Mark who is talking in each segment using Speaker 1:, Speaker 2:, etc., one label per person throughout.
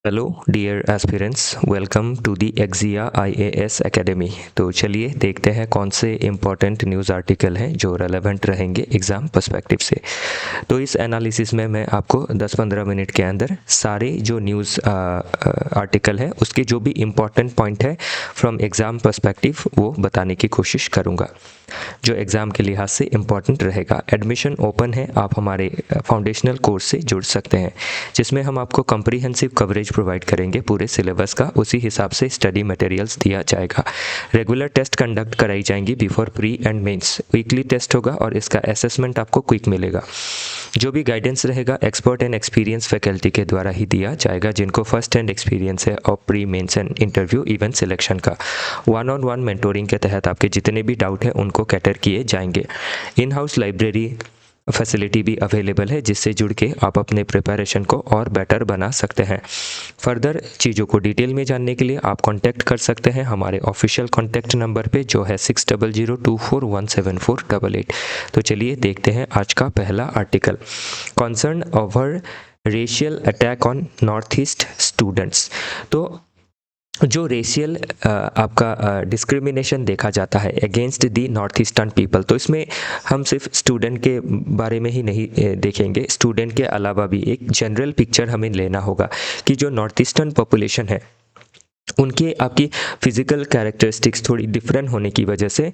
Speaker 1: Hello dear aspirants, welcome to the एक्जिया IAS academy. तो चलिए देखते हैं कौन से इम्पोर्टेंट न्यूज़ आर्टिकल हैं जो रेलेवेंट रहेंगे एग्ज़ाम पर्सपेक्टिव से। तो इस एनालिसिस में मैं आपको 10-15 मिनट के अंदर सारे जो न्यूज़ आर्टिकल है उसके जो भी इम्पोर्टेंट पॉइंट है फ्रॉम एग्ज़ाम पर्सपेक्टिव वो बताने की कोशिश करूँगा, जो एग्ज़ाम के लिहाज से इम्पॉर्टेंट रहेगा। एडमिशन ओपन है, आप हमारे फाउंडेशनल कोर्स से जुड़ सकते हैं, जिसमें हम आपको कम्प्रीहेंसिव कवरेज प्रोवाइड करेंगे पूरे सिलेबस का। उसी हिसाब से स्टडी मटेरियल्स दिया जाएगा। रेगुलर टेस्ट कंडक्ट कराई जाएंगी before pre and mains. Weekly test होगा और इसका असेसमेंट आपको क्विक मिलेगा। जो भी गाइडेंस रहेगा एक्सपर्ट एंड एक्सपीरियंस फैकल्टी के द्वारा ही दिया जाएगा, जिनको फर्स्ट हैंड एक्सपीरियंस है और pre mains and interview even selection का। वन ऑन वन मेंटोरिंग के तहत आपके जितने भी डाउट है उनको कैटर किए जाएंगे। इन हाउस लाइब्रेरी फैसिलिटी भी अवेलेबल है, जिससे जुड़ के आप अपने प्रिपरेशन को और बेटर बना सकते हैं। फर्दर चीज़ों को डिटेल में जानने के लिए आप कांटेक्ट कर सकते हैं हमारे ऑफिशियल कांटेक्ट नंबर पे, जो है 6002417488। तो चलिए देखते हैं आज का पहला article. Concern over racial attack on north east students. तो जो रेशियल आपका डिस्क्रिमिनेशन देखा जाता है against the north eastern people, तो इसमें हम सिर्फ स्टूडेंट के बारे में ही नहीं देखेंगे, स्टूडेंट के अलावा भी एक जनरल पिक्चर हमें लेना होगा कि जो नॉर्थ ईस्टर्न पॉपुलेशन है उनके आपकी फिजिकल कैरेक्टरिस्टिक्स थोड़ी डिफरेंट होने की वजह से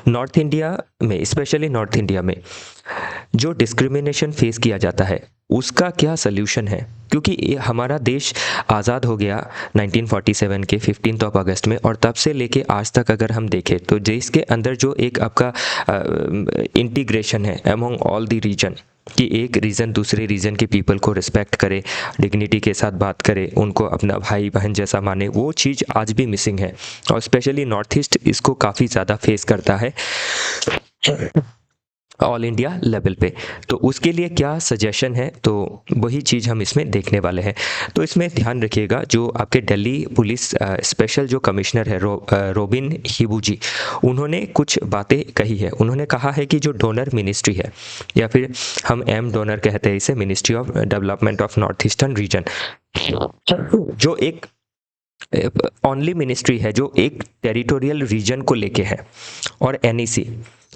Speaker 1: नॉर्थ इंडिया में, स्पेशली नॉर्थ इंडिया में जो डिस्क्रिमिनेशन फेस किया जाता है उसका क्या सल्यूशन है। क्योंकि हमारा देश आज़ाद हो गया 1947 के 15 अगस्त में, और तब से लेके आज तक अगर हम देखें तो देश के अंदर जो एक आपका इंटीग्रेशन है अमोंग ऑल द रीजन, कि एक रीजन दूसरे रीजन के पीपल को रिस्पेक्ट करे, डिग्निटी के साथ बात करे, उनको अपना भाई बहन जैसा माने, वो चीज़ आज भी मिसिंग है और स्पेशली नॉर्थ ईस्ट इसको काफ़ी ज़्यादा फेस करता है ऑल इंडिया लेवल पे। तो उसके लिए क्या सजेशन है, तो वही चीज़ हम इसमें देखने वाले हैं। तो इसमें ध्यान रखिएगा, जो आपके दिल्ली पुलिस स्पेशल जो कमिश्नर है रोबिन हिबू जी, उन्होंने कुछ बातें कही है। उन्होंने कहा है कि जो डोनर मिनिस्ट्री है, या फिर हम एम डोनर कहते हैं इसे, ministry of development of north eastern region, जो एक ओनली मिनिस्ट्री है जो एक टेरिटोरियल रीजन को लेके है, और एनईसी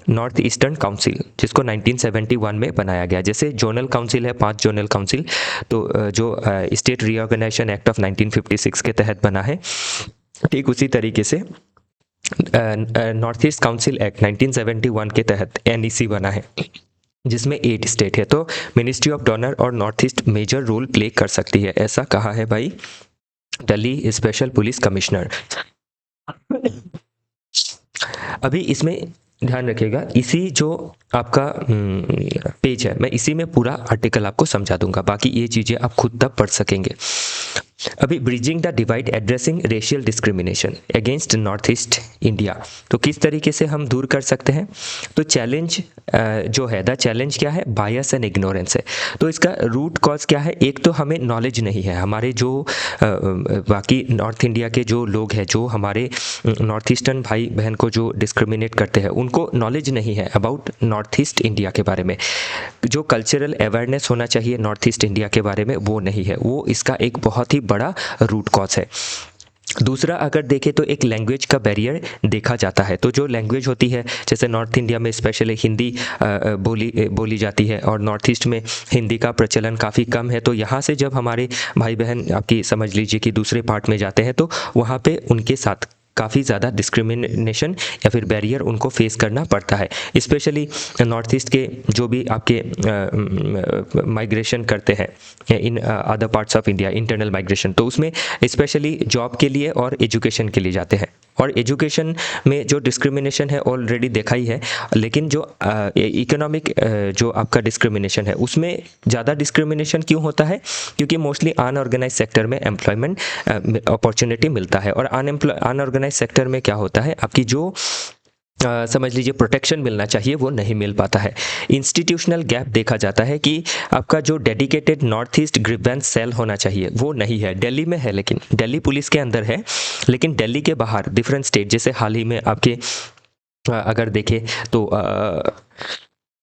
Speaker 1: नॉर्थ ईस्टर्न काउंसिल, जिसको 1971 में बनाया गया। जैसे जोनल काउंसिल है, 5 जोनल काउंसिल, तो जो स्टेट रीऑर्गेनाइजेशन एक्ट ऑफ 1956 के तहत बना है, ठीक उसी तरीके से नॉर्थ ईस्ट काउंसिल एक्ट 1971 के तहत एनईसी बना है, जिसमें 8 स्टेट है। तो मिनिस्ट्री ऑफ डोनर और north east major role play कर सकती है, ऐसा कहा है भाई दिल्ली स्पेशल पुलिस कमिश्नर। अभी इसमें ध्यान रखिएगा, इसी जो आपका पेज है, मैं इसी में पूरा आर्टिकल आपको समझा दूंगा, बाकी ये चीज़ें आप खुद तब पढ़ सकेंगे। अभी bridging the divide addressing racial discrimination against north east India, तो किस तरीके से हम दूर कर सकते हैं। तो चैलेंज जो है, द चैलेंज क्या है, बायस एंड इग्नोरेंस है। तो इसका रूट कॉज क्या है, एक तो हमें नॉलेज नहीं है, हमारे जो बाकी नॉर्थ इंडिया के जो लोग हैं, जो हमारे नॉर्थ ईस्टर्न भाई बहन को जो डिस्क्रिमिनेट करते हैं, उनको नॉलेज नहीं है अबाउट नॉर्थ ईस्ट इंडिया के बारे में। जो कल्चरल अवेयरनेस होना चाहिए नॉर्थ ईस्ट इंडिया के बारे में, वो नहीं है, वो इसका एक बहुत ही बड़ा रूट कॉज है। दूसरा अगर देखें तो एक लैंग्वेज का बैरियर देखा जाता है। तो जो लैंग्वेज होती है, जैसे नॉर्थ इंडिया में स्पेशली हिंदी बोली जाती है, और नॉर्थ ईस्ट में हिंदी का प्रचलन काफ़ी कम है। तो यहाँ से जब हमारे भाई बहन आपकी समझ लीजिए कि दूसरे पार्ट में जाते हैं, तो वहाँ पे उनके साथ काफ़ी ज़्यादा डिस्क्रिमिनेशन या फिर बैरियर उनको फेस करना पड़ता है। स्पेशली नॉर्थ ईस्ट के जो भी आपके माइग्रेशन करते हैं in other parts of India, internal migration, तो उसमें स्पेशली जॉब के लिए और एजुकेशन के लिए जाते हैं। और एजुकेशन में जो डिस्क्रिमिनेशन है ऑलरेडी देखा ही है, लेकिन जो इकोनॉमिक जो आपका डिस्क्रिमिनेशन है, उसमें ज़्यादा डिस्क्रिमिनेशन क्यों होता है, क्योंकि मोस्टली अनऑर्गेनाइज सेक्टर में एम्प्लॉयमेंट अपॉर्चुनिटी मिलता है, और अनऑर्गेनाइज सेक्टर में क्या होता है, आपकी जो समझ लीजिए प्रोटेक्शन मिलना चाहिए वो नहीं मिल पाता है। इंस्टीट्यूशनल गैप देखा जाता है कि आपका जो dedicated north east grievance cell होना चाहिए वो नहीं है। दिल्ली में है, लेकिन दिल्ली पुलिस के अंदर है, लेकिन दिल्ली के बाहर डिफरेंट स्टेट, जैसे हाल ही में आपके अगर देखें तो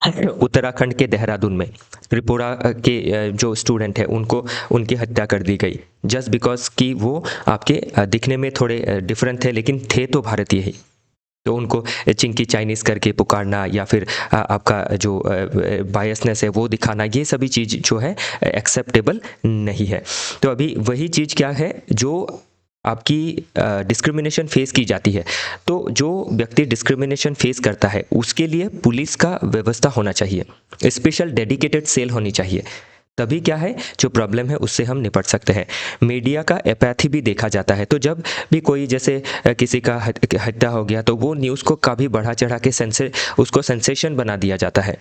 Speaker 1: उत्तराखंड के देहरादून में त्रिपुरा के जो स्टूडेंट है उनको उनकी हत्या कर दी गई जस्ट बिकॉज कि वो आपके दिखने में थोड़े डिफरेंट थे लेकिन थे तो भारतीय ही। तो उनको चिंकी चाइनीज़ करके पुकारना या फिर आपका जो बायसनेस है वो दिखाना, ये सभी चीज़ जो है एक्सेप्टेबल नहीं है। तो अभी वही चीज़ क्या है जो आपकी डिस्क्रिमिनेशन फेस की जाती है। तो जो व्यक्ति डिस्क्रिमिनेशन फेस करता है उसके लिए पुलिस का व्यवस्था होना चाहिए, स्पेशल डेडिकेटेड सेल होनी चाहिए। तभी क्या है जो प्रॉब्लम है उससे हम निपट सकते हैं। मीडिया का एपैथी भी देखा जाता है। तो जब भी कोई जैसे किसी का हत्या हो गया तो वो न्यूज़ को काफ़ी बढ़ा चढ़ा के उसको सेंसेशन बना दिया जाता है।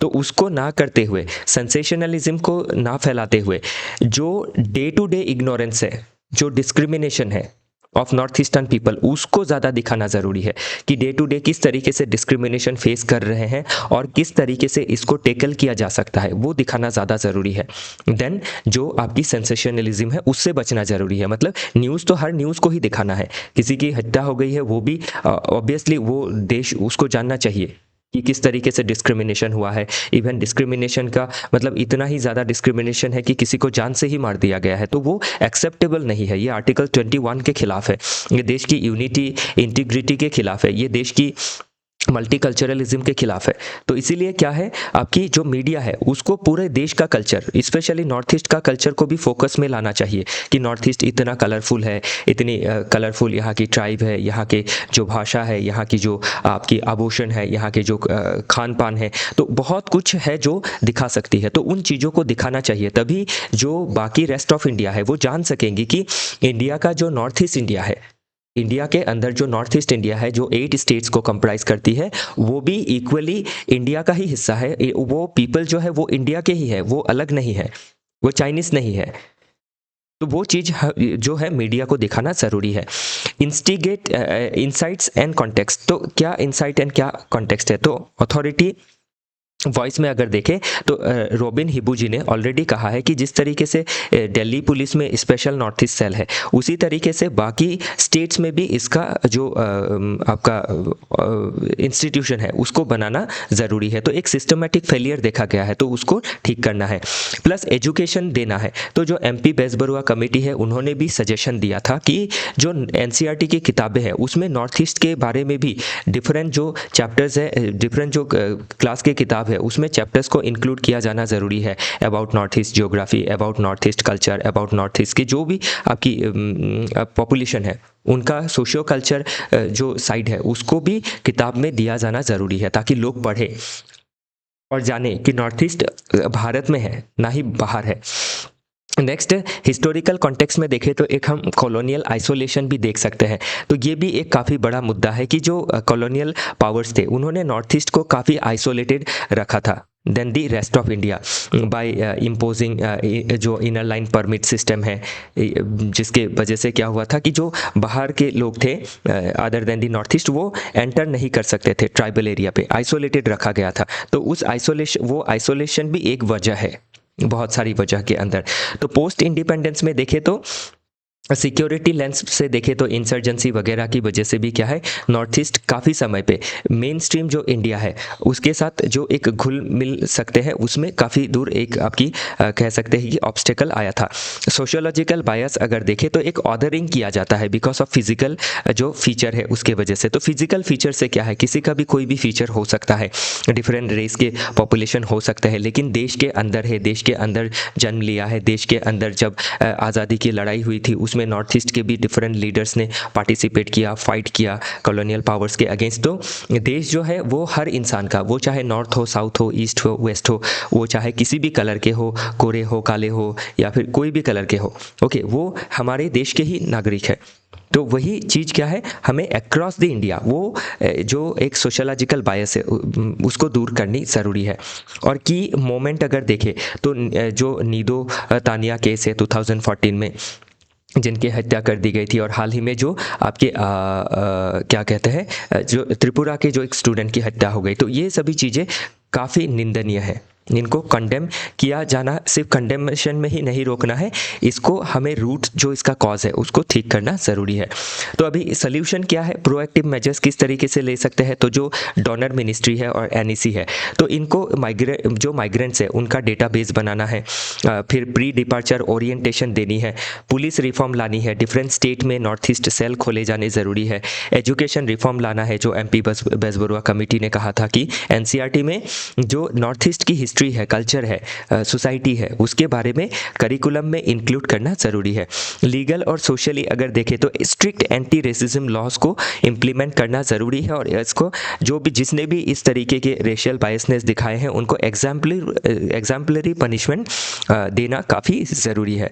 Speaker 1: तो उसको ना करते हुए, सेंसेशनलिज्म को ना फैलाते हुए, जो डे टू डे इग्नोरेंस है, जो डिस्क्रिमिनेशन है ऑफ नॉर्थ ईस्टर्न पीपल, उसको ज़्यादा दिखाना ज़रूरी है कि डे टू डे किस तरीके से डिस्क्रिमिनेशन फेस कर रहे हैं और किस तरीके से इसको टेकल किया जा सकता है, वो दिखाना ज़्यादा ज़रूरी है। देन जो आपकी सेंसेशनलिज्म है उससे बचना ज़रूरी है। मतलब न्यूज़ तो हर न्यूज़ को ही दिखाना है। किसी की हत्या हो गई है वो भी ऑब्वियसली वो देश उसको जानना चाहिए कि किस तरीके से डिस्क्रिमिनेशन हुआ है। इवन डिस्क्रिमिनेशन का मतलब इतना ही ज़्यादा डिस्क्रिमिनेशन है कि किसी को जान से ही मार दिया गया है, तो वो एक्सेप्टेबल नहीं है। ये आर्टिकल 21 के खिलाफ है, ये देश की यूनिटी इंटीग्रिटी के खिलाफ है, ये देश की मल्टीकल्चरलिज्म के खिलाफ है। तो इसीलिए क्या है, आपकी जो मीडिया है उसको पूरे देश का कल्चर, स्पेशली नॉर्थ ईस्ट का कल्चर को भी फोकस में लाना चाहिए कि नॉर्थ ईस्ट इतना कलरफुल है, इतनी कलरफुल यहाँ की ट्राइब है, यहाँ के जो भाषा है, यहाँ की जो आपकी आभूषण है, यहाँ के जो खान पान है, तो बहुत कुछ है जो दिखा सकती है। तो उन चीज़ों को दिखाना चाहिए, तभी जो बाकी रेस्ट ऑफ इंडिया है वो जान सकेंगी कि इंडिया का जो नॉर्थ ईस्ट इंडिया है, इंडिया के अंदर जो नॉर्थ ईस्ट इंडिया है, जो 8 स्टेट्स को कंप्राइज करती है, वो भी इक्वली इंडिया का ही हिस्सा है। वो पीपल जो है वो इंडिया के ही है, वो अलग नहीं है, वो चाइनीज नहीं है। तो वो चीज़ जो है मीडिया को दिखाना ज़रूरी है। Instigate insights and context. तो क्या इंसाइट एंड क्या कॉन्टेक्स्ट है? तो अथॉरिटी वॉइस में अगर देखें तो रॉबिन हिबू जी ने ऑलरेडी कहा है कि जिस तरीके से दिल्ली पुलिस में स्पेशल नॉर्थ ईस्ट सेल है, उसी तरीके से बाकी स्टेट्स में भी इसका जो आपका इंस्टीट्यूशन है उसको बनाना ज़रूरी है। तो एक सिस्टमेटिक फेलियर देखा गया है, तो उसको ठीक करना है। प्लस एजुकेशन देना है। तो जो MP बेसबरुआ कमेटी है उन्होंने भी सजेशन दिया था कि जो NCERT की किताबें हैं उसमें नॉर्थ ईस्ट के बारे में भी डिफरेंट जो चैप्टर्स है, डिफरेंट जो क्लास के किताब है उसमें चैप्टर्स को इंक्लूड किया जाना ज़रूरी है। About north east geography, about north east culture, about north east की जो भी आपकी पॉपुलेशन है उनका सोशियो कल्चर जो साइड है उसको भी किताब में दिया जाना ज़रूरी है, ताकि लोग पढ़ें और जाने कि नॉर्थ ईस्ट भारत में है ना ही बाहर है। नेक्स्ट, हिस्टोरिकल कॉन्टेक्स्ट में देखें तो एक हम कॉलोनियल आइसोलेशन भी देख सकते हैं। तो ये भी एक काफ़ी बड़ा मुद्दा है कि जो कॉलोनियल पावर्स थे उन्होंने नॉर्थ ईस्ट को काफ़ी आइसोलेटेड रखा था then the rest of India by imposing जो इनर लाइन परमिट सिस्टम है, जिसके वजह से क्या हुआ था कि जो बाहर के लोग थे other than the north east वो एंटर नहीं कर सकते थे, ट्राइबल एरिया पे आइसोलेटेड रखा गया था। तो उस आइसोलेशन भी एक वजह है बहुत सारी वजह के अंदर। तो पोस्ट इंडिपेंडेंस में देखें तो सिक्योरिटी लेंस से देखें तो इंसर्जेंसी वगैरह की वजह से भी क्या है, नॉर्थ ईस्ट काफ़ी समय पे मेन स्ट्रीम जो इंडिया है उसके साथ जो एक घुल मिल सकते हैं उसमें काफ़ी दूर एक आपकी कह सकते हैं कि ऑब्स्टेकल आया था। सोशियोलॉजिकल बायस अगर देखें तो एक ऑर्डरिंग किया जाता है बिकॉज ऑफ फिजिकल जो फीचर है उसके वजह से। तो फिजिकल फीचर से क्या है, किसी का भी कोई भी फीचर हो सकता है, डिफरेंट रेस के पॉपुलेशन हो सकते हैं, लेकिन देश के अंदर है, देश के अंदर जन्म लिया है, देश के अंदर जब आज़ादी की लड़ाई हुई थी उसमें नॉर्थ ईस्ट के भी डिफरेंट लीडर्स ने पार्टिसिपेट किया, फाइट किया कॉलोनियल पावर्स के अगेंस्ट। तो देश जो है वो हर इंसान का, वो चाहे नॉर्थ हो, साउथ हो, ईस्ट हो, वेस्ट हो, वो चाहे किसी भी कलर के हो, गोरे हो, काले हो या फिर कोई भी कलर के हो, ओके, वो हमारे देश के ही नागरिक है। तो वही चीज़ क्या है, हमें अक्रॉस द इंडिया वो जो एक सोशोलॉजिकल बायस है उसको दूर करनी ज़रूरी है। और की मोमेंट अगर देखें तो जो नीदो तानिया केस है 2014 में जिनकी हत्या कर दी गई थी, और हाल ही में जो आपके क्या कहते हैं जो त्रिपुरा के जो एक स्टूडेंट की हत्या हो गई, तो ये सभी चीज़ें काफ़ी निंदनीय है। इनको कंडेम किया जाना सिर्फ कंडेमेशन में ही नहीं रोकना है, इसको हमें रूट जो इसका कॉज है उसको ठीक करना ज़रूरी है। तो अभी सोल्यूशन क्या है, प्रोएक्टिव मेजर्स किस तरीके से ले सकते हैं, तो जो डोनर मिनिस्ट्री है और एनईसी है, तो इनको जो माइग्रेंट्स है उनका डेटाबेस बनाना है, फिर प्री डिपार्चर ओरिएंटेशन देनी है, पुलिस रिफॉर्म लानी है, डिफरेंट स्टेट में नॉर्थ ईस्ट सेल खोले जाने ज़रूरी है, एजुकेशन रिफॉर्म लाना है, जो एमपी बेजबरुआ कमेटी ने कहा था कि एनसीईआरटी में जो नॉर्थ ईस्ट की हिस्ट्री है, कल्चर है, सोसाइटी है, उसके बारे में करिकुलम में इंक्लूड करना ज़रूरी है। लीगल और सोशली अगर देखें तो स्ट्रिक्ट एंटी रेसिज्म लॉज को इम्प्लीमेंट करना ज़रूरी है, और इसको जो भी जिसने भी इस तरीके के रेशियल बायसनेस दिखाए हैं उनको एग्जाम्पलरी पनिशमेंट देना काफ़ी ज़रूरी है।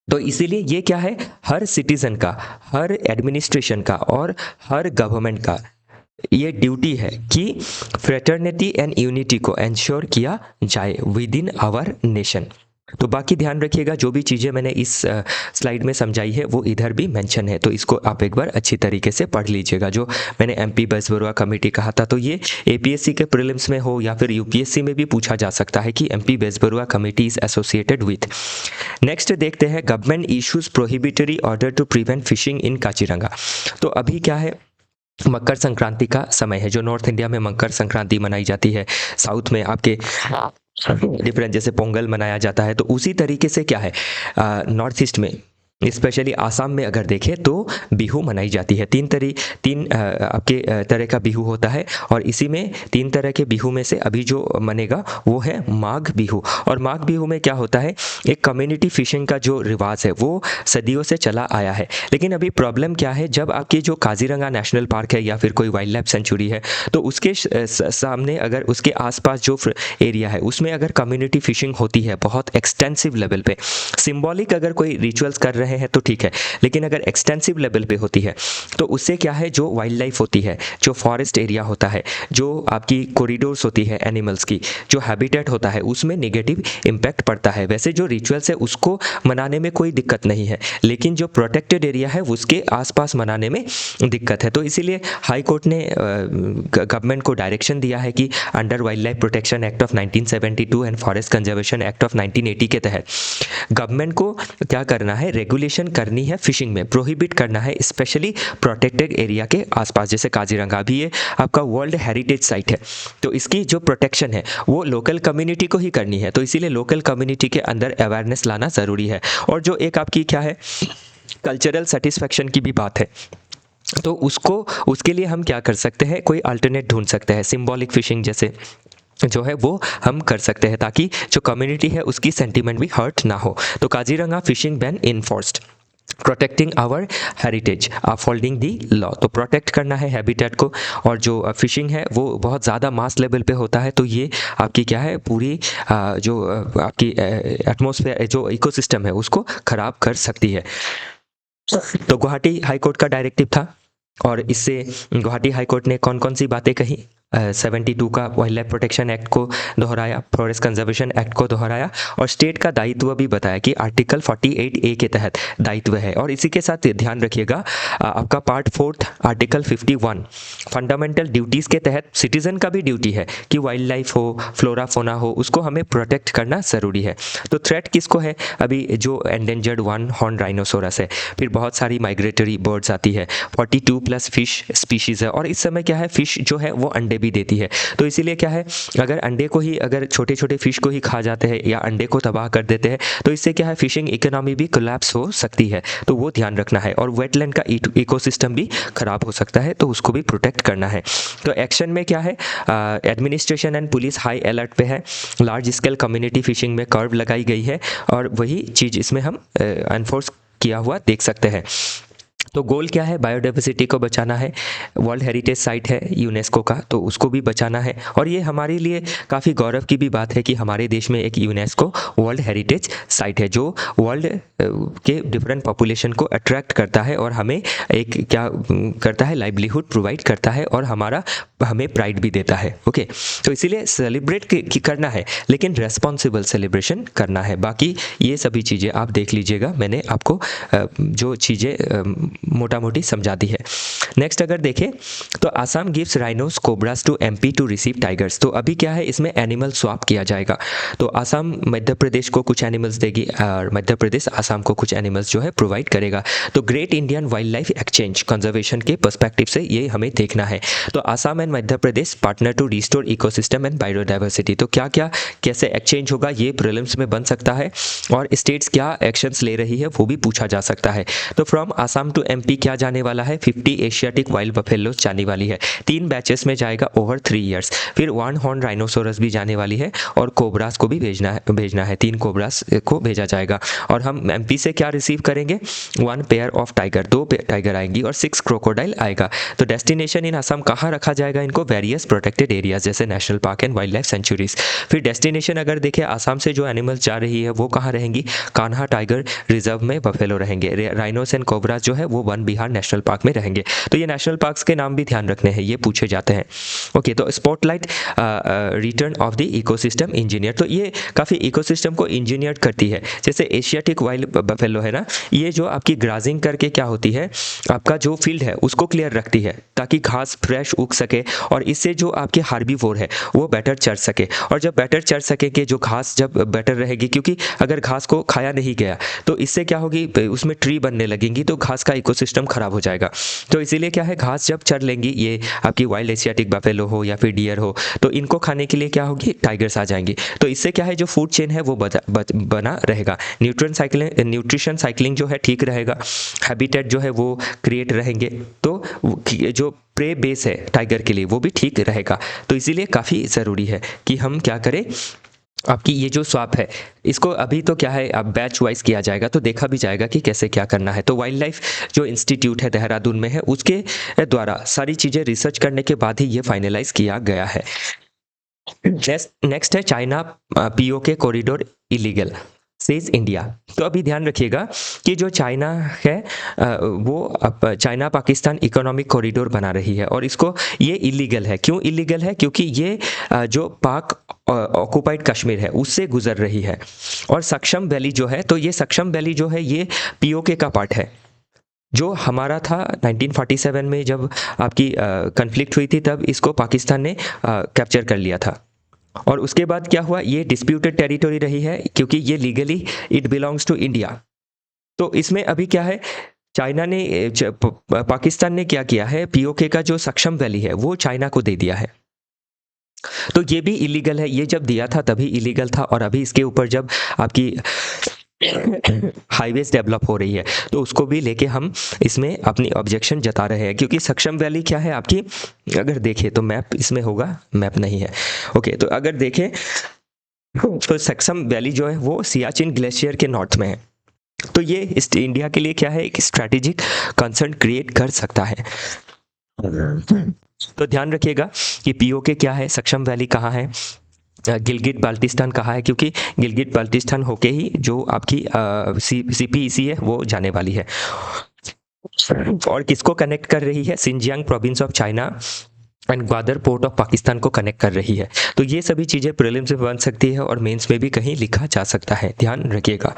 Speaker 1: तो इसीलिए ये क्या है, हर सिटीज़न का, हर एडमिनिस्ट्रेशन का और हर गवर्नमेंट का ये ड्यूटी है कि फ्रेटर्निटी एंड यूनिटी को एंश्योर किया जाए विद इन आवर नेशन। तो बाकी ध्यान रखिएगा, जो भी चीज़ें मैंने इस स्लाइड में समझाई है वो इधर भी मेंशन है, तो इसको आप एक बार अच्छी तरीके से पढ़ लीजिएगा। जो मैंने एमपी बेजबरुआ कमेटी कहा था, तो ये एपीएससी के प्रीलिम्स में हो या फिर यूपीएससी में भी पूछा जा सकता है कि MP Bezbaruah committee is associated with. Next देखते हैं, government issues prohibitory order to prevent fishing in Kaziranga. तो अभी क्या है, मकर संक्रांति का समय है, जो नॉर्थ इंडिया में मकर संक्रांति मनाई जाती है, साउथ में आपके डिफरेंट जैसे पोंगल मनाया जाता है, तो उसी तरीके से क्या है नॉर्थ ईस्ट में स्पेशली आसाम में अगर देखें तो बिहू मनाई जाती है। तीन आपके तरह का बिहू होता है, और इसी में 3 तरह के बिहू में से अभी जो मनेगा वो है माघ बिहू। और माघ बिहू में क्या होता है, एक कम्युनिटी फिशिंग का जो रिवाज है वो सदियों से चला आया है। लेकिन अभी प्रॉब्लम क्या है, जब आपकी जो काजीरंगा नेशनल पार्क है या फिर कोई वाइल्ड लाइफ सेंचुरी है, तो उसके सामने अगर उसके आसपास जो एरिया है उसमें अगर कम्युनिटी फिशिंग होती है बहुत एक्सटेंसिव लेवल पे, सिंबॉलिक अगर कोई रिचुअल्स कर रहे हैं तो ठीक है, लेकिन अगर एक्सटेंसिव लेवल पे होती है तो उससे क्या है, जो वाइल्ड लाइफ होती है, जो फॉरेस्ट एरिया होता है, जो आपकी कॉरिडोर्स होती है एनिमल्स की, जो हैबिटेट होता है, उसमें नेगेटिव इम्पैक्ट पड़ता है। वैसे जो रिचुअल्स है उसको मनाने में कोई दिक्कत नहीं है, लेकिन जो प्रोटेक्टेड एरिया है उसके आसपास मनाने में दिक्कत है। तो इसीलिए हाई कोर्ट ने गवर्नमेंट को डायरेक्शन दिया है कि under wild life protection act of 1972 and forest conservation act of 1980 के तहत गवर्नमेंट को क्या करना है, रेगुलेशन करनी है फिशिंग में, प्रोहिबिट करना है स्पेशली प्रोटेक्टेड एरिया के आसपास। जैसे काजीरंगा अभी ये आपका वर्ल्ड हेरिटेज साइट है, तो इसकी जो प्रोटेक्शन है वो लोकल कम्युनिटी को ही करनी है, तो इसीलिए लोकल कम्युनिटी के अंदर अवेयरनेस लाना ज़रूरी है। और जो एक आपकी क्या है, कल्चरल सेटिस्फैक्शन की भी बात है, तो उसके लिए हम क्या कर सकते हैं, कोई अल्टरनेट ढूंढ सकते हैं, सिंबॉलिक फिशिंग जैसे जो है वो हम कर सकते हैं, ताकि जो कम्युनिटी है उसकी सेंटीमेंट भी हर्ट ना हो। तो Kaziranga fishing ban enforced, protecting our heritage upholding the law. तो प्रोटेक्ट करना है हैबिटेट को, और जो फिशिंग है वो बहुत ज़्यादा मास लेवल पे होता है, तो ये आपकी क्या है, पूरी जो आपकी एटमॉस्फेयर जो इकोसिस्टम है उसको ख़राब कर सकती है। तो गुवाहाटी हाई कोर्ट का डायरेक्टिव था, और इससे गुवाहाटी हाई कोर्ट ने कौन कौन सी बातें कही, 72 का वाइल्ड लाइफ प्रोटेक्शन एक्ट को दोहराया, फॉरेस्ट कंजर्वेशन एक्ट को दोहराया, और स्टेट का दायित्व भी बताया कि आर्टिकल 48A के तहत दायित्व है। और इसी के साथ ध्यान रखिएगा, आपका पार्ट 4 आर्टिकल 51 फंडामेंटल ड्यूटीज़ के तहत सिटीज़न का भी ड्यूटी है कि वाइल्ड लाइफ हो, फ्लोरा फोना हो, उसको हमें प्रोटेक्ट करना ज़रूरी है। तो थ्रेट किसको है, अभी जो एंडेंजर्ड वन हॉर्न राइनोसोरस है, फिर बहुत सारी माइग्रेटरी बर्ड्स आती है, 42+ फिश स्पीशीज़ है, और इस समय क्या है, फिश जो है वो अंडे भी देती है। तो इसीलिए क्या है, अगर अंडे को ही, अगर छोटे छोटे फिश को ही खा जाते हैं या अंडे को तबाह कर देते हैं, तो इससे क्या है, फिशिंग इकोनॉमी भी कोलैप्स हो सकती है, तो वो ध्यान रखना है। और वेटलैंड का इकोसिस्टम भी खराब हो सकता है, तो उसको भी प्रोटेक्ट करना है। तो एक्शन में क्या है, administration and police high alert पे है, लार्ज स्केल कम्युनिटी फिशिंग में कर्व लगाई गई है, और वही चीज़ इसमें हम एनफोर्स किया हुआ देख सकते हैं। तो गोल क्या है, बायोडाइवर्सिटी को बचाना है, वर्ल्ड हेरिटेज साइट है यूनेस्को का, तो उसको भी बचाना है। और ये हमारे लिए काफ़ी गौरव की भी बात है कि हमारे देश में एक यूनेस्को वर्ल्ड हेरिटेज साइट है, जो वर्ल्ड के डिफरेंट पॉपुलेशन को अट्रैक्ट करता है, और हमें एक क्या करता है, लाइवलीहुड प्रोवाइड करता है, और हमें प्राइड भी देता है। ओके, तो इसीलिए सेलिब्रेट करना है, लेकिन रेस्पॉन्सिबल सेलिब्रेशन करना है। बाकी ये सभी चीज़ें आप देख लीजिएगा, मैंने आपको जो चीज़ें मोटा मोटी समझा दी है। नेक्स्ट अगर देखें तो Assam gives rhinos cobras to MP to receive tigers. तो अभी क्या है, इसमें एनिमल स्वैप किया जाएगा। तो आसाम मध्य प्रदेश को कुछ एनिमल्स देगी और मध्य प्रदेश आसाम को कुछ एनिमल्स जो है प्रोवाइड करेगा। तो great Indian wildlife exchange conservation के पर्सपेक्टिव से ये हमें देखना है। तो Assam and Madhya Pradesh partner to restore ecosystem and biodiversity. तो क्या क्या कैसे एक्सचेंज होगा ये प्रीलिम्स में बन सकता है, और स्टेट्स क्या एक्शंस ले रही है वो भी पूछा जा सकता है। तो फ्रॉम आसाम टू एमपी क्या जाने वाला है, 50 एशियाटिक वाइल्ड बफेलोज जाने वाली है। 3 बैचेस में जाएगा ओवर 3 ईयर्स। फिर 1 हॉर्न राइनोसोरस भी जाने वाली है, और कोबरास को भी भेजना है 3 कोबरास को भेजा जाएगा। और हम एमपी से क्या रिसीव करेंगे, 1 पेयर ऑफ टाइगर, 2 टाइगर आएंगी और 6 क्रोकोडाइल आएगा। तो डेस्टिनेशन इन असम कहाँ रखा जाएगा इनको, वेरियस प्रोटेक्टेड एरियाज जैसे national park and wild life sanctuaries. फिर डेस्टिनेशन अगर देखें आसाम से जो एनिमल्स जा रही है वो कहाँ रहेंगी, कान्हा टाइगर रिजर्व में बफेलो रहेंगे। राइनोस एंड कोबरास जो है वो वन बिहार नेशनल पार्क में रहेंगे। तो ये नेशनल पार्क्स के नाम भी ध्यान रखने हैं, ये पूछे जाते हैं। ओके, तो spotlight return of the ecosystem engineer. तो ये काफ़ी इकोसिस्टम को इंजीनियर करती है। जैसे एशियाटिक वाइल्ड बफेलो है ना, ये जो आपकी ग्राजिंग करके क्या होती है, आपका जो फील्ड है उसको क्लियर रखती है ताकि घास फ्रेश उग सके, और इससे जो आपके हार्बीवोर है वो बेटर चर सके। और जब बेटर चर सकेंगे, जो घास जब बेटर रहेगी, क्योंकि अगर घास को खाया नहीं गया तो इससे क्या होगी, उसमें ट्री बनने लगेंगी, तो घास का इकोसिस्टम खराब हो जाएगा। तो इसीलिए क्या है, घास जब चर लेंगी, ये आपकी वाइल्ड एशियाटिक बफेलो हो या फिर डियर हो, तो इनको खाने के लिए क्या होगी, टाइगर्स आ जाएंगी। तो इससे क्या है, जो फूड चेन है वो बना रहेगा। न्यूट्रिशन साइकिलिंग जो है ठीक रहेगा, हैबिटेट जो है वो क्रिएट रहेंगे। तो जो प्रे बेस है टाइगर के लिए वो भी ठीक रहेगा। तो इसीलिए काफ़ी ज़रूरी है कि हम क्या करें, आपकी ये जो स्वैप है इसको अभी तो क्या है, अब बैच वाइज किया जाएगा, तो देखा भी जाएगा कि कैसे क्या करना है। तो वाइल्ड लाइफ जो इंस्टीट्यूट है देहरादून में है, उसके द्वारा सारी चीज़ें रिसर्च करने के बाद ही ये फाइनलाइज किया गया है। नेक्स्ट है China PoK corridor illegal says India. तो अभी ध्यान रखिएगा कि जो चाइना है वो अब चाइना पाकिस्तान इकोनॉमिक कॉरिडोर बना रही है, और इसको ये इलीगल है। क्यों इलीगल है, क्योंकि ये जो पाक ऑक्युपाइड कश्मीर है उससे गुजर रही है। और सक्षम वैली जो है, तो ये सक्षम वैली जो है ये पीओके का पार्ट है, जो हमारा था 1947 में जब आपकी कन्फ्लिक्ट हुई थी, तब इसको पाकिस्तान ने कैप्चर कर लिया था। और उसके बाद क्या हुआ, ये डिस्प्यूटेड टेरिटरी रही है, क्योंकि ये legally it belongs to India. तो इसमें अभी क्या है, चाइना ने पाकिस्तान ने क्या किया है, पीओके का जो सक्षम वैली है वो चाइना को दे दिया है। तो ये भी इलीगल है, ये जब दिया था तभी इलीगल था, और अभी इसके ऊपर जब आपकी हाईवेज डेवलप हो रही है तो उसको भी लेके हम इसमें अपनी ऑब्जेक्शन जता रहे हैं। क्योंकि सक्षम वैली क्या है आपकी, अगर देखें तो मैप इसमें होगा, मैप नहीं है। ओके, तो अगर देखें तो सक्षम वैली जो है वो सियाचिन ग्लेशियर के नॉर्थ में है। तो ये इंडिया के लिए क्या है, एक स्ट्रैटेजिक कंसर्न क्रिएट कर सकता है। तो ध्यान रखिएगा कि पीओके क्या है, सक्षम वैली कहाँ है, गिलगित बाल्टिस्तान कहाँ है, क्योंकि गिलगित बाल्टिस्तान होके ही जो आपकी सीपीईसी है वो जाने वाली है। और किसको कनेक्ट कर रही है, Xinjiang province of China and Gwadar port of Pakistan को कनेक्ट कर रही है। तो ये सभी चीज़ें प्रीलिम्स में बन सकती है और मेंस में भी कहीं लिखा जा सकता है, ध्यान रखिएगा।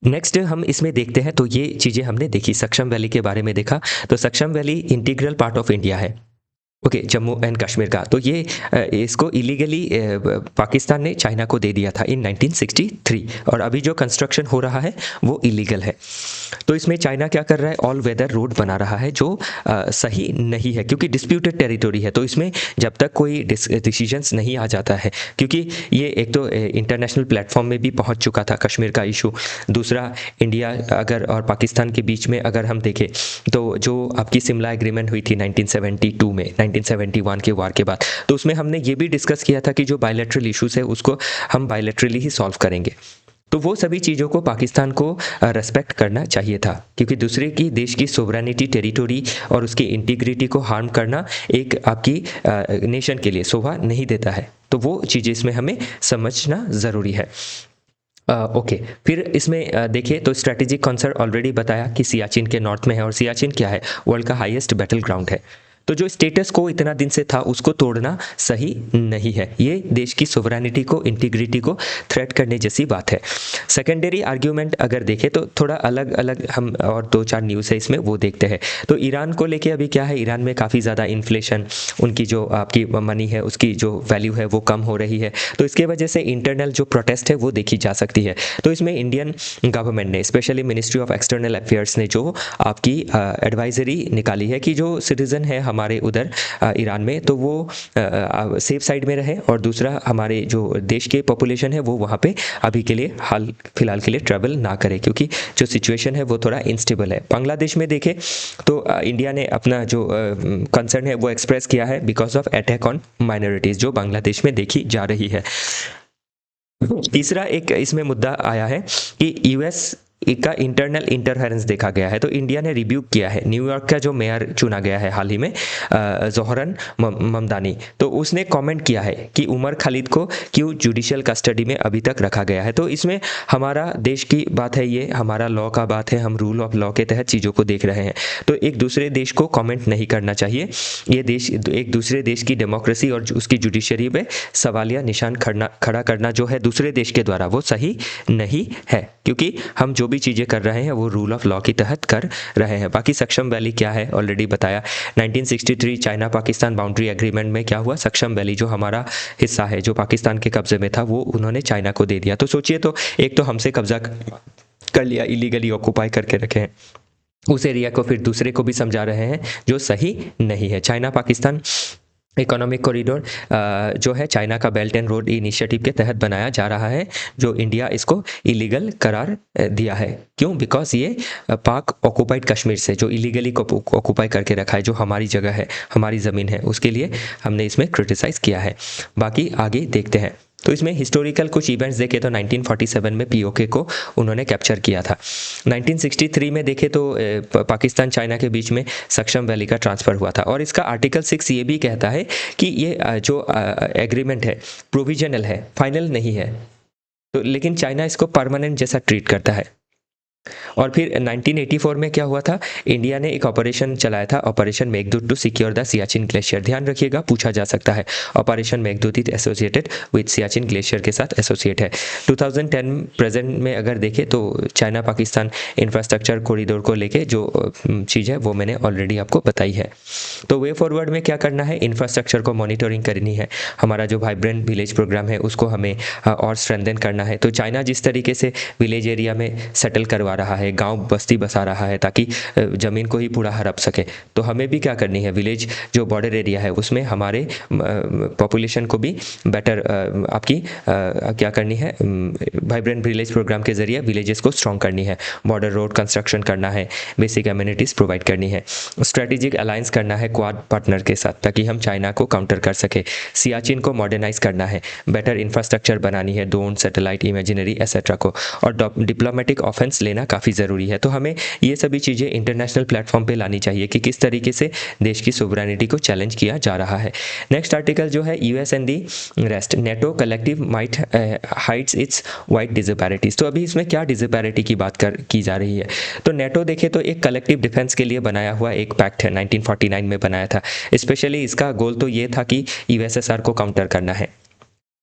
Speaker 1: नेक्स्ट हम इसमें देखते हैं, तो ये चीज़ें हमने देखी, सक्षम वैली के बारे में देखा। तो सक्षम valley integral part of India है, ओके, जम्मू एंड कश्मीर का। तो ये इसको इलीगली पाकिस्तान ने चाइना को दे दिया था इन 1963, और अभी जो कंस्ट्रक्शन हो रहा है वो इलीगल है। तो इसमें चाइना क्या कर रहा है, ऑल वेदर रोड बना रहा है, जो सही नहीं है, क्योंकि डिस्प्यूटेड टेरिटरी है। तो इसमें जब तक कोई डिसीजंस नहीं आ जाता है, क्योंकि ये एक तो इंटरनेशनल प्लेटफॉर्म में भी पहुंच चुका था कश्मीर का इशू, दूसरा इंडिया अगर और पाकिस्तान के बीच में अगर हम देखें तो जो आपकी शिमला एग्रीमेंट हुई थी 1972 में, 1971 के वार के बाद, तो उसमें हमने ये भी डिस्कस किया था कि जो बायलैटरल इश्यूज है उसको हम बायलैटरली ही सॉल्व करेंगे। तो वो सभी चीज़ों को पाकिस्तान को रेस्पेक्ट करना चाहिए था, क्योंकि दूसरे की देश की सोवरेनिटी, टेरिटरी और उसकी इंटीग्रिटी को हार्म करना एक आपकी नेशन के लिए शोभा नहीं देता है। तो वो चीज़ें इसमें हमें समझना ज़रूरी है। ओके, फिर इसमें देखिए तो स्ट्रैटेजिक कंसर्न ऑलरेडी बताया कि सियाचिन के नॉर्थ में है, और सियाचिन क्या है, वर्ल्ड का हाईएस्ट बैटल ग्राउंड है। तो जो स्टेटस को इतना दिन से था उसको तोड़ना सही नहीं है। ये देश की सोवरेनिटी को, इंटीग्रिटी को थ्रेट करने जैसी बात है। सेकेंडरी आर्ग्यूमेंट अगर देखें तो थोड़ा अलग अलग हम और 2-4 न्यूज़ है इसमें वो देखते हैं। तो ईरान को लेके अभी क्या है, ईरान में काफ़ी ज़्यादा इन्फ्लेशन, उनकी जो आपकी मनी है उसकी जो वैल्यू है वो कम हो रही है। तो इसके वजह से इंटरनल जो प्रोटेस्ट है वो देखी जा सकती है। तो इसमें इंडियन गवर्नमेंट ने, specially ministry of external affairs ने जो आपकी एडवाइजरी निकाली है कि जो सिटीज़न है हमारे उधर ईरान में, तो वो सेफ साइड में रहे, और दूसरा हमारे जो देश के पॉपुलेशन है वो वहाँ पे अभी के लिए हाल फिलहाल के लिए ट्रैवल ना करे, क्योंकि जो सिचुएशन है वो थोड़ा इनस्टेबल है। बांग्लादेश में देखें तो इंडिया ने अपना जो कंसर्न है वो एक्सप्रेस किया है because of attack on minorities जो बांग्लादेश में देखी जा रही है। तीसरा एक इसमें मुद्दा आया है कि यूएस का इंटरनल इंटरफेरेंस देखा गया है। तो इंडिया ने रिब्यूक किया है न्यूयॉर्क का जो मेयर चुना गया है हाल ही में, जोहरन ममदानी, तो उसने कमेंट किया है कि उमर खालिद को क्यों जुडिशियल कस्टडी में अभी तक रखा गया है। तो इसमें हमारा देश की बात है, ये हमारा लॉ का बात है, हम रूल ऑफ लॉ के तहत चीज़ों को देख रहे हैं। तो एक दूसरे देश को कमेंट नहीं करना चाहिए। ये देश एक दूसरे देश की डेमोक्रेसी और उसकी जुडिशरी में सवालिया निशान खड़ा करना जो है दूसरे देश के द्वारा, वो सही नहीं है, क्योंकि हम जो भी चीज़ें कर रहे हैं वो रूल ऑफ लॉ के तहत कर रहे हैं। बाकी सक्षम वैली क्या है ऑलरेडी बताया। 1963 चाइना पाकिस्तान बाउंड्री एग्रीमेंट में क्या हुआ, सक्षम वैली जो हमारा हिस्सा है जो पाकिस्तान के कब्जे में था वो उन्होंने चाइना को दे दिया। तो सोचिए, तो एक तो हमसे कब्जा कर लिया, इलीगली ऑक्यूपाई करके रखे हैं उस एरिया को, फिर दूसरे को भी समझा रहे हैं जो सही नहीं है। चाइना पाकिस्तान इकोनॉमिक कॉरिडोर जो है चाइना का बेल्ट एंड रोड इनिशिएटिव के तहत बनाया जा रहा है, जो इंडिया इसको इलीगल करार दिया है। क्यों? बिकॉज ये पाक ऑक्यूपाइड कश्मीर से जो इलीगली ऑक्यूपाई करके रखा है, जो हमारी जगह है, हमारी ज़मीन है, उसके लिए हमने इसमें क्रिटिसाइज़ किया है। बाकी आगे देखते हैं। तो इसमें हिस्टोरिकल कुछ इवेंट्स देखे तो 1947 में पीओके को उन्होंने कैप्चर किया था। 1963 में देखे तो पाकिस्तान चाइना के बीच में सक्षम वैली का ट्रांसफ़र हुआ था, और इसका आर्टिकल 6 ये भी कहता है कि ये जो एग्रीमेंट है प्रोविजनल है, फाइनल नहीं है। तो लेकिन चाइना इसको परमानेंट जैसा ट्रीट करता है। और फिर 1984 में क्या हुआ था, इंडिया ने एक ऑपरेशन चलाया था, operation Meghdoot to secure the Siachen glacier. ध्यान रखिएगा, पूछा जा सकता है। Operation Meghdoot is associated with Siachen glacier के साथ एसोसिएट है। 2010 प्रेजेंट में अगर देखें तो चाइना पाकिस्तान इंफ्रास्ट्रक्चर कॉरिडोर को लेके जो चीज़ है वो मैंने ऑलरेडी आपको बताई है। तो वे फॉरवर्ड में क्या करना है, इंफ्रास्ट्रक्चर को मॉनिटरिंग करनी है, हमारा जो वाइब्रेंट विलेज प्रोग्राम है उसको हमें और स्ट्रेंथन करना है। तो चाइना जिस तरीके से विलेज एरिया में सेटल करवा रहा है, गांव बस्ती बसा रहा है ताकि ज़मीन को ही पूरा हड़प सके, तो हमें भी क्या करनी है, विलेज जो बॉर्डर एरिया है उसमें हमारे पॉपुलेशन को भी बेटर आपकी क्या करनी है, वाइब्रेंट विलेज प्रोग्राम के ज़रिए विलेजेस को स्ट्रॉन्ग करनी है, बॉर्डर रोड कंस्ट्रक्शन करना है, बेसिक एमिनिटीज़ प्रोवाइड करनी है, स्ट्रेटेजिक अलायंस करना है क्वाड पार्टनर के साथ ताकि हम चाइना को काउंटर कर सके, सियाचिन को मॉडर्नाइज करना है, बेटर इंफ्रास्ट्रक्चर बनानी है, ड्रोन, सैटेलाइट इमेजिनरी एसेट्रा को, और डिप्लोमेटिक ऑफेंस लेना काफ़ी ज़रूरी है। तो हमें ये सभी चीज़ें इंटरनेशनल प्लेटफॉर्म पे लानी चाहिए कि किस तरीके से देश की सोवरेनिटी को चैलेंज किया जा रहा है। नेक्स्ट आर्टिकल जो है, US and the rest, NATO collective might hides its wide disparities. तो अभी इसमें क्या डिसपैरिटी की बात की जा रही है, तो नेटो देखे तो एक कलेक्टिव डिफेंस के लिए बनाया हुआ एक पैक्ट है, 1949 में बनाया था। स्पेशली इसका गोल तो ये था कि यूएसएसआर को काउंटर करना है।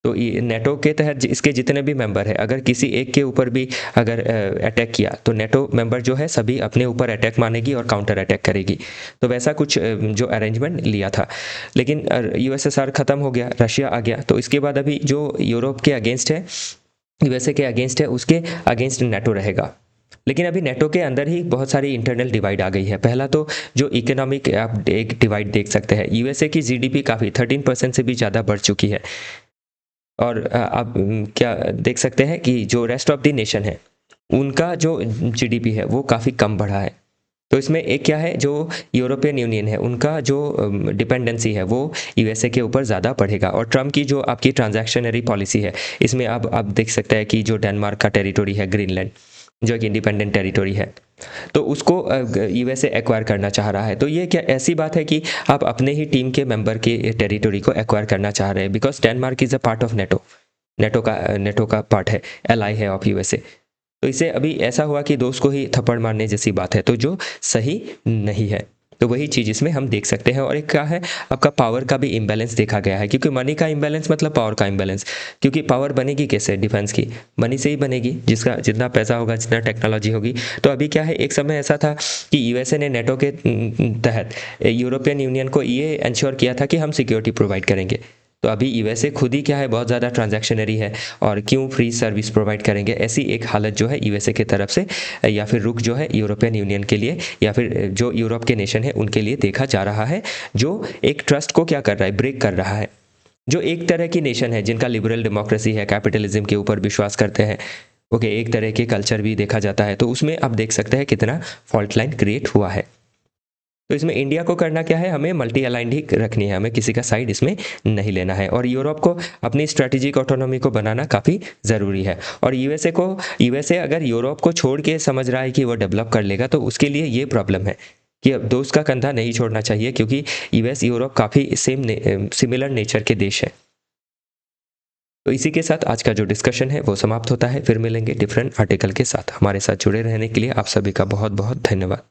Speaker 1: तो नेटो के तहत इसके जितने भी मेंबर है, अगर किसी एक के ऊपर भी अगर अटैक किया तो नेटो मेंबर जो है सभी अपने ऊपर अटैक मानेगी और काउंटर अटैक करेगी। तो वैसा कुछ जो अरेंजमेंट लिया था, लेकिन यूएसएसआर ख़त्म हो गया, रशिया आ गया, तो इसके बाद अभी जो यूरोप के अगेंस्ट है, यूएसए के अगेंस्ट है, उसके अगेंस्ट नेटो रहेगा। लेकिन अभी नेटो के अंदर ही बहुत सारी इंटरनल डिवाइड आ गई है। पहला तो जो इकोनॉमिक आप एक डिवाइड देख सकते हैं, यूएसए की जीडीपी काफ़ी 13% से भी ज़्यादा बढ़ चुकी है, और आप क्या देख सकते हैं कि जो रेस्ट ऑफ द नेशन है उनका जो जीडीपी है वो काफ़ी कम बढ़ा है। तो इसमें एक क्या है, जो यूरोपियन यूनियन है उनका जो डिपेंडेंसी है वो यूएसए के ऊपर ज़्यादा बढ़ेगा। और ट्रम्प की जो आपकी ट्रांजैक्शनरी पॉलिसी है, इसमें अब आप देख सकते हैं कि जो डेनमार्क का टेरिटोरी है, ग्रीनलैंड, जो एक इंडिपेंडेंट टेरिटोरी है, तो उसको यूएसए एक्वायर करना चाह रहा है। तो ये क्या ऐसी बात है कि आप अपने ही टीम के मेंबर के टेरिटोरी को एक्वायर करना चाह रहे हैं, because Denmark is a part of NATO, NATO का पार्ट है, एलाई है ऑफ यूएसए। तो इसे अभी ऐसा हुआ कि दोस्त को ही थप्पड़ मारने जैसी बात है, तो जो सही नहीं है। तो वही चीज़ इसमें हम देख सकते हैं। और एक क्या है, आपका पावर का भी इम्बैलेंस देखा गया है, क्योंकि मनी का इम्बैलेंस मतलब पावर का इम्बैलेंस। क्योंकि पावर बनेगी कैसे डिफेंस की, मनी से ही बनेगी, जिसका जितना पैसा होगा, जितना टेक्नोलॉजी होगी। तो अभी क्या है, एक समय ऐसा था कि यूएसए ने नेटो के तहत यूरोपियन यूनियन को ये इंश्योर किया था कि हम सिक्योरिटी प्रोवाइड करेंगे। तो अभी यूएसए खुद ही क्या है, बहुत ज़्यादा ट्रांजैक्शनरी है, और क्यों फ्री सर्विस प्रोवाइड करेंगे, ऐसी एक हालत जो है यूएसए की तरफ से, या फिर रुख जो है यूरोपियन यूनियन के लिए, या फिर जो यूरोप के नेशन है उनके लिए देखा जा रहा है, जो एक ट्रस्ट को क्या कर रहा है, ब्रेक कर रहा है। जो एक तरह की नेशन है जिनका लिबरल डेमोक्रेसी है, कैपिटलिज्म के ऊपर विश्वास करते हैं, ओके, एक तरह के कल्चर भी देखा जाता है, तो उसमें आप देख सकते हैं कितना फॉल्ट लाइन क्रिएट हुआ है। तो इसमें इंडिया को करना क्या है, हमें मल्टी अलाइंड ही रखनी है, हमें किसी का साइड इसमें नहीं लेना है। और यूरोप को अपनी स्ट्रैटेजिक ऑटोनॉमी को बनाना काफ़ी ज़रूरी है। और यूएसए अगर यूरोप को छोड़ के समझ रहा है कि वो डेवलप कर लेगा, तो उसके लिए ये प्रॉब्लम है कि अब दोस्त का कंधा नहीं छोड़ना चाहिए, क्योंकि यूएस यूरोप काफ़ी सिमिलर नेचर के देश हैं। तो इसी के साथ आज का जो डिस्कशन है वो समाप्त होता है। फिर मिलेंगे डिफरेंट आर्टिकल के साथ। हमारे साथ जुड़े रहने के लिए आप सभी का बहुत बहुत धन्यवाद।